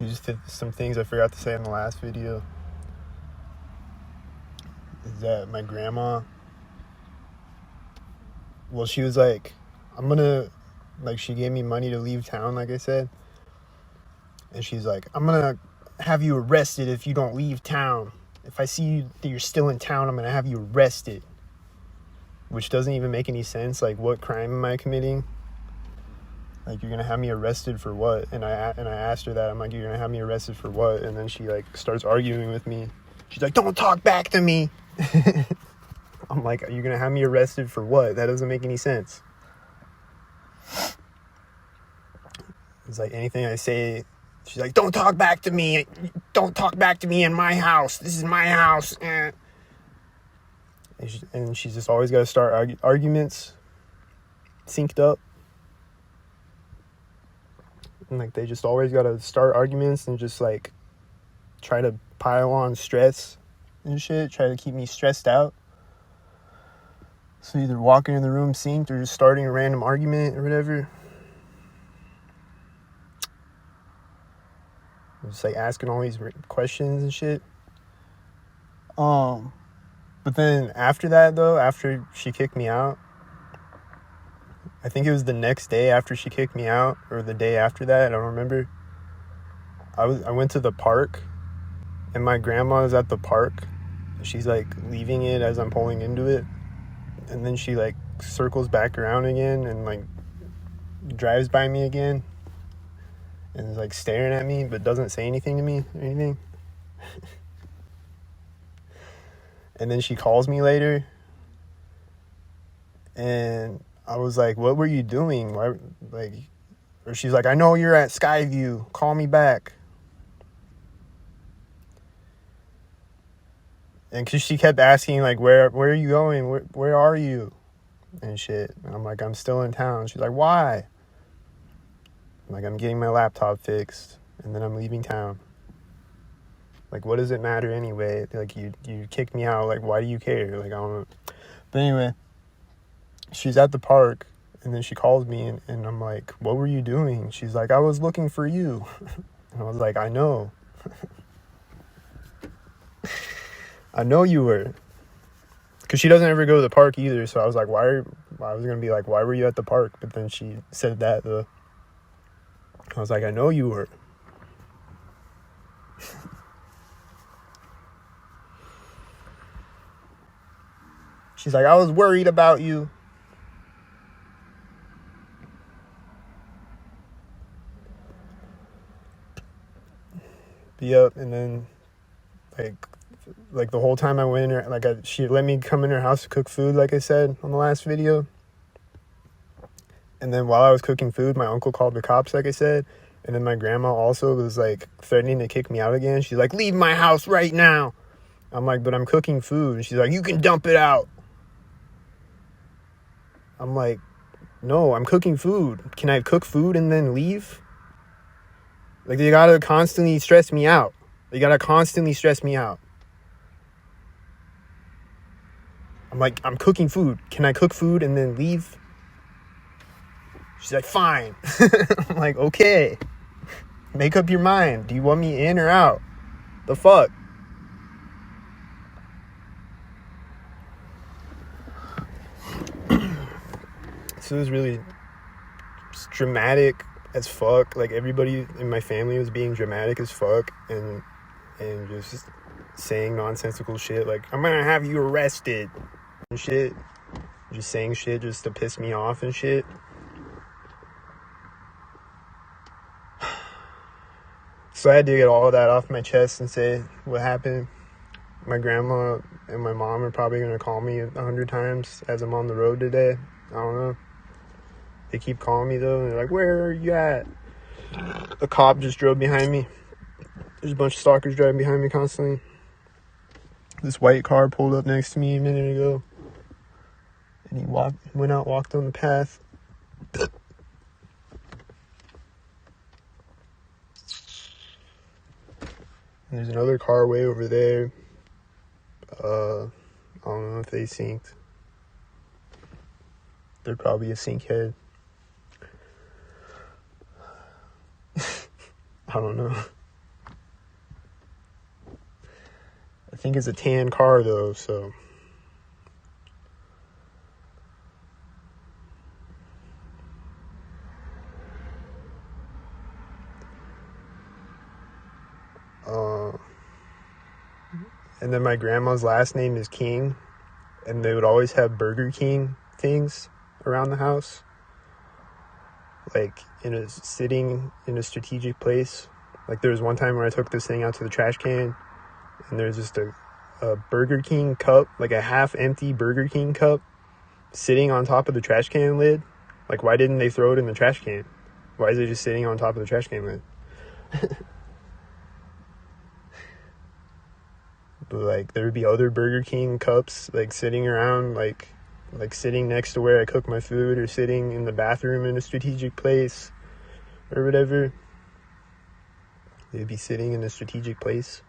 Just some things I forgot to say in the last video is that my grandma, well, she was like, she gave me money to leave town, like I said. And she's like, I'm gonna have you arrested if you don't leave town. If I see you that you're still in town, I'm gonna have you arrested. Which doesn't even make any sense. Like, what crime am I committing? Like, you're gonna have me arrested for what? And I asked her that. I'm like, you're gonna have me arrested for what? And then she like starts arguing with me. She's like, don't talk back to me. I'm like, are you gonna have me arrested for what? That doesn't make any sense. It's like anything I say, she's like, don't talk back to me. Don't talk back to me in my house. This is my house. And she's just always got to start arguments synced up. And like they just always got to start arguments and just like try to pile on stress and shit. Try to keep me stressed out. So either walking in the room synced or just starting a random argument or whatever. Just like asking all these questions and shit. But then after that though, after she kicked me out, I think it was the next day after she kicked me out or the day after that, I don't remember. I went to the park and my grandma is at the park. She's like leaving it as I'm pulling into it. And then she like circles back around again and like drives by me again. And is like staring at me, but doesn't say anything to me or anything. And then she calls me later. And I was like, what were you doing? Why, like, or she's like, I know you're at Skyview. Call me back. And cause she kept asking, like, where are you going? Where are you? And shit. And I'm like, I'm still in town. She's like, why? I'm like, I'm getting my laptop fixed. And then I'm leaving town. Like, what does it matter anyway? Like, you kicked me out. Like, why do you care? Like, I don't know. But anyway, she's at the park. And then she calls me. And I'm like, what were you doing? She's like, I was looking for you. And I was like, I know. I know you were. Because she doesn't ever go to the park either. So I was like, I was going to be like, why were you at the park? But then she said that, though. I was like, I know you were. She's like, I was worried about you. Yep, and then, like the whole time I went in her, she let me come in her house to cook food, like I said on the last video. And then while I was cooking food, my uncle called the cops, like I said. And then my grandma also was, like, threatening to kick me out again. She's like, leave my house right now. I'm like, but I'm cooking food. And she's like, you can dump it out. I'm like, no, I'm cooking food. Can I cook food and then leave? Like, they gotta constantly stress me out. I'm like, I'm cooking food. Can I cook food and then leave? She's like, fine. I'm like, okay. Make up your mind. Do you want me in or out? The fuck? So it was really dramatic as fuck. Like, everybody in my family was being dramatic as fuck and just saying nonsensical shit like, I'm gonna have you arrested and shit. Just saying shit just to piss me off and shit. So I had to get all of that off my chest and say what happened. My grandma and my mom are probably gonna call me 100 times as I'm on the road today. I don't know. They keep calling me though, and they're like, where are you at? A cop just drove behind me. There's a bunch of stalkers driving behind me constantly. This white car pulled up next to me a minute ago. And he walked on the path. And there's another car way over there. I don't know if they synced. They're probably a sync head. I don't know. think it's a tan car though, so. And then my grandma's last name is King, and they would always have Burger King things around the house, like sitting in a strategic place. Like there was one time where I took this thing out to the trash can, and there's just a Burger King cup, like a half empty Burger King cup, sitting on top of the trash can lid. Like, why didn't they throw it in the trash can? Why is it just sitting on top of the trash can lid? But like there would be other Burger King cups like sitting around, like sitting next to where I cook my food, or sitting in the bathroom in a strategic place or whatever. They'd be sitting in a strategic place.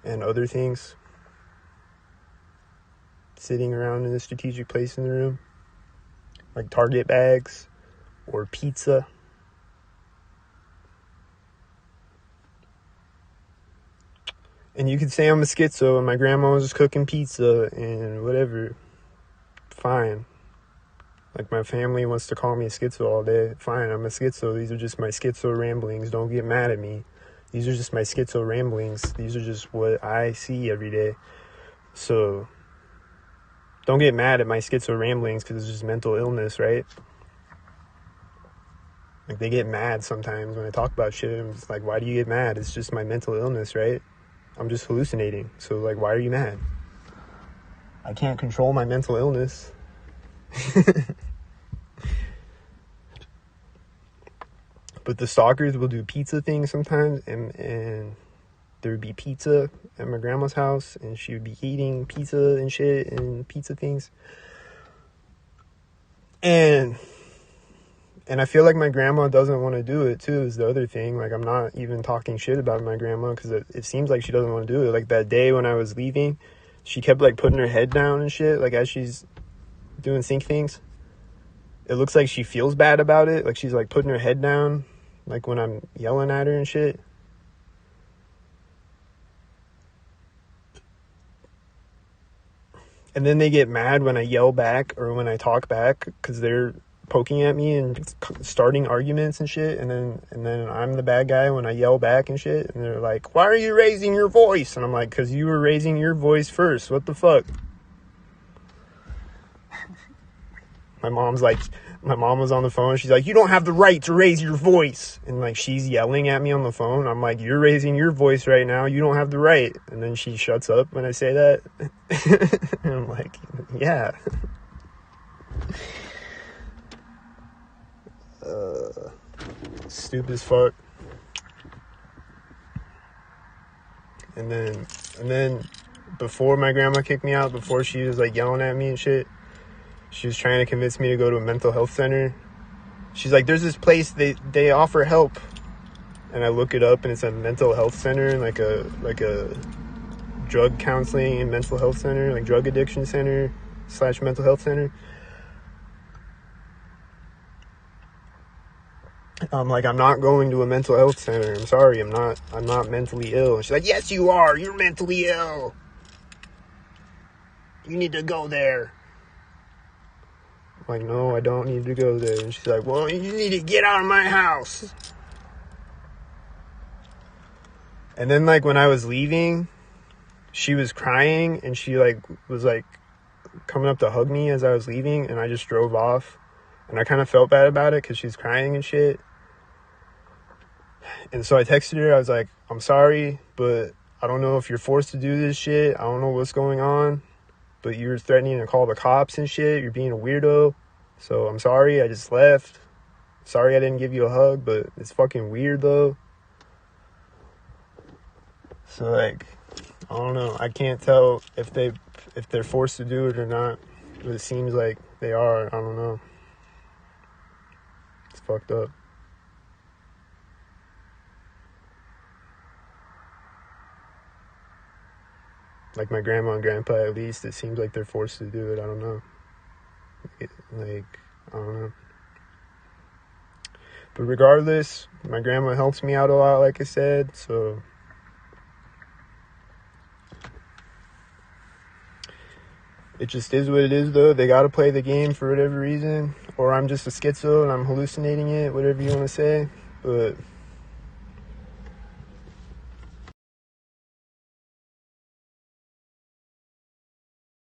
And other things sitting around in a strategic place in the room, like Target bags or pizza. And you could say I'm a schizo and my grandma was just cooking pizza and whatever. Fine. Like, my family wants to call me a schizo all day. Fine, I'm a schizo. These are just my schizo ramblings. Don't get mad at me. These are just my schizo ramblings. These are just what I see every day. So, don't get mad at my schizo ramblings because it's just mental illness, right? Like, they get mad sometimes when I talk about shit. I'm just like, why do you get mad? It's just my mental illness, right? I'm just hallucinating. So, like, why are you mad? I can't control my mental illness. But the stalkers will do pizza things sometimes, and there would be pizza at my grandma's house, and she would be eating pizza and shit and pizza things. And I feel like my grandma doesn't want to do it too, is the other thing. Like, I'm not even talking shit about my grandma because it seems like she doesn't want to do it. Like, that day when I was leaving, she kept like putting her head down and shit, like as she's doing sync things. It looks like she feels bad about it. Like, she's like putting her head down, like when I'm yelling at her and shit. And then they get mad when I yell back or when I talk back because they're poking at me and starting arguments and shit. And then I'm the bad guy when I yell back and shit. And they're like, why are you raising your voice? And I'm like, because you were raising your voice first. What the fuck? My mom was on the phone. She's like, you don't have the right to raise your voice. And like, she's yelling at me on the phone. I'm like, you're raising your voice right now. You don't have the right. And then she shuts up when I say that. And I'm like, yeah. Stupid as fuck. And then before my grandma kicked me out, before she was like yelling at me and shit, she was trying to convince me to go to a mental health center. She's like, there's this place, they offer help. And I look it up, and it's a mental health center, like a drug counseling and mental health center, like drug addiction center / mental health center. I'm like, I'm not going to a mental health center. I'm sorry, I'm not mentally ill. And she's like, yes, you are. You're mentally ill. You need to go there. I'm like, no, I don't need to go there. And she's like, well, you need to get out of my house. And then, like, when I was leaving, she was crying, and she, like, was, like, coming up to hug me as I was leaving, and I just drove off. And I kind of felt bad about it because she's crying and shit. And so I texted her. I was like, I'm sorry, but I don't know if you're forced to do this shit. I don't know what's going on. But you're threatening to call the cops and shit. You're being a weirdo. So I'm sorry. I just left. Sorry I didn't give you a hug, but it's fucking weird, though. So, like, I don't know. I can't tell if they're forced to do it or not. But it seems like they are. I don't know. It's fucked up. Like, my grandma and grandpa, at least, it seems like they're forced to do it. I don't know. I don't know. But regardless, my grandma helps me out a lot, like I said. So, It just is what it is, though. They gotta play the game for whatever reason. Or I'm just a schizo and I'm hallucinating it, whatever you want to say. But